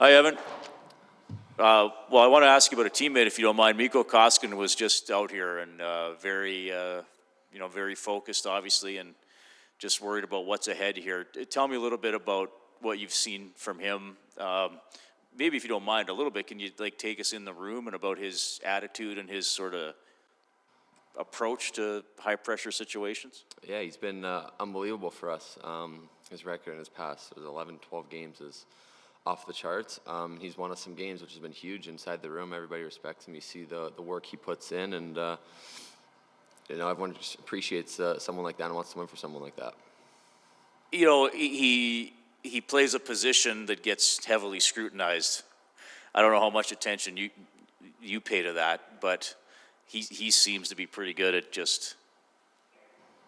Hi, Evan. Well, I want to ask you about a teammate, if you don't mind. Mikko Koskinen was just out here and very focused, obviously, and just worried about what's ahead here. Tell me a little bit about what you've seen from him. Maybe if you don't mind a little bit, can you take us in the room and about his attitude and his sort of approach to high pressure situations? Yeah, he's been unbelievable for us. His record in his past, it was 11, 12 games, is off the charts. He's won us some games, which has been huge inside the room. Everybody respects him. You see the work he puts in, and everyone just appreciates someone like that and wants to win for someone like that. You know, he plays a position that gets heavily scrutinized. I don't know how much attention you pay to that, but he seems to be pretty good at just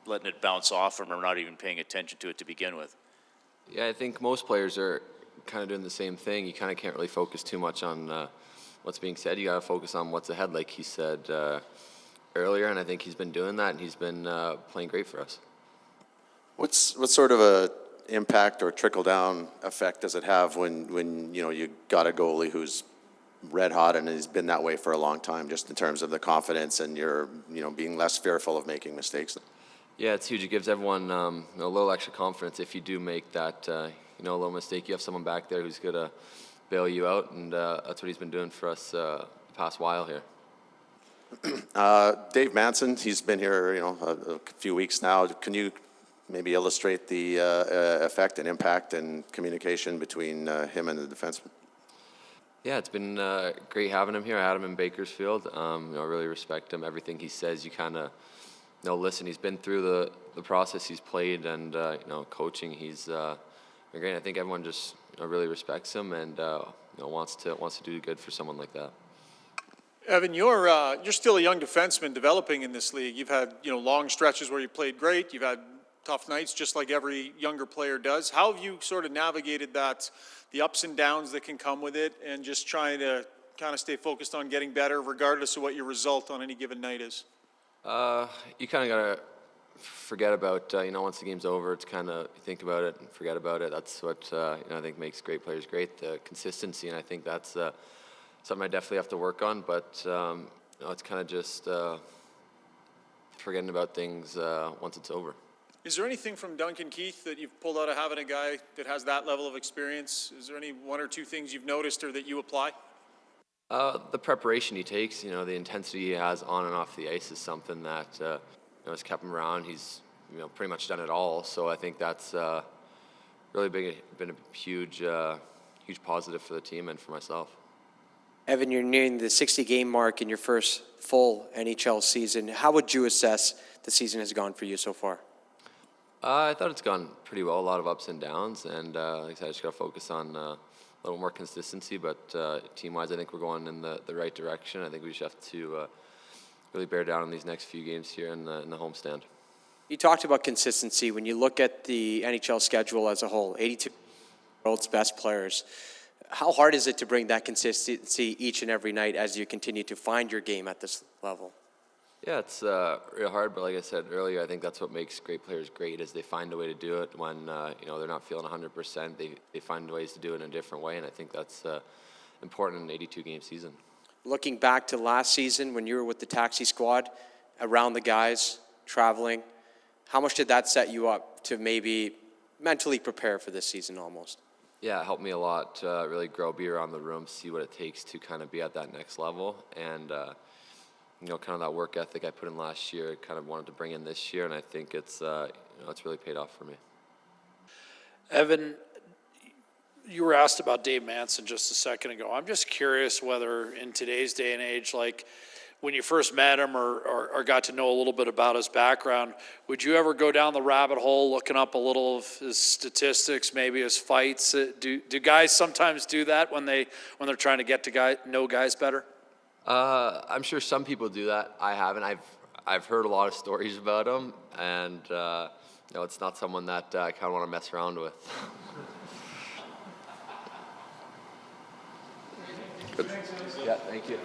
letting it bounce off him or not even paying attention to it to begin with. Yeah, I think most players are kind of doing the same thing. You kind of can't really focus too much on what's being said. You got to focus on what's ahead, like he said earlier, and I think he's been doing that, and he's been playing great for us. What sort of a impact or trickle down effect does it have when you got a goalie who's red hot and has been that way for a long time, just in terms of the confidence and you're being less fearful of making mistakes? Yeah, it's huge. It gives everyone a little extra confidence if you do make that a little mistake. You have someone back there who's going to bail you out, and that's what he's been doing for us the past while here. Dave Manson, he's been here a few weeks now. Can you maybe illustrate the effect and impact and communication between him and the defenseman? Yeah, it's been great having him here. I had him in Bakersfield. I really respect him. Everything he says, you kind of listen. He's been through the process. He's played and coaching. He's been great. I think everyone just really respects him and wants to do good for someone like that. Evan, you're still a young defenseman developing in this league. You've had long stretches where you played great. You've had tough nights, just like every younger player does. How have you sort of navigated that, the ups and downs that can come with it, and just trying to kind of stay focused on getting better, regardless of what your result on any given night is? You kind of gotta forget about once the game's over. It's kind of think about it and forget about it. That's what I think makes great players great, the consistency, and I think that's something I definitely have to work on. But it's kind of just forgetting about things once it's over. Is there anything from Duncan Keith that you've pulled out of having a guy that has that level of experience? Is there any one or two things you've noticed or that you apply? The preparation he takes, the intensity he has on and off the ice is something that has kept him around. He's pretty much done it all, so I think that's really been a huge positive for the team and for myself. Evan, you're nearing the 60-game mark in your first full NHL season. How would you assess the season has gone for you so far? I thought it's gone pretty well. A lot of ups and downs, and like I said, I just got to focus on a little more consistency. But team-wise, I think we're going in the right direction. I think we just have to really bear down on these next few games here in the homestand. You talked about consistency. When you look at the NHL schedule as a whole, 82 world's best players, how hard is it to bring that consistency each and every night as you continue to find your game at this level? Yeah, it's real hard, but like I said earlier, I think that's what makes great players great is they find a way to do it when they're not feeling 100%. They find ways to do it in a different way, and I think that's important in an 82-game season. Looking back to last season when you were with the taxi squad, around the guys, traveling, how much did that set you up to maybe mentally prepare for this season almost? Yeah, it helped me a lot to really grow, be around the room, see what it takes to kind of be at that next level, and kind of that work ethic I put in last year, kind of wanted to bring in this year, and I think it's really paid off for me. Evan, you were asked about Dave Manson just a second ago. I'm just curious whether in today's day and age, like when you first met him or got to know a little bit about his background, would you ever go down the rabbit hole looking up a little of his statistics, maybe his fights? Do guys sometimes do that when they're trying to get to know guys better? I'm sure some people do that. I haven't. I've heard a lot of stories about him, and it's not someone that I kind of want to mess around with. Good. Yeah, thank you.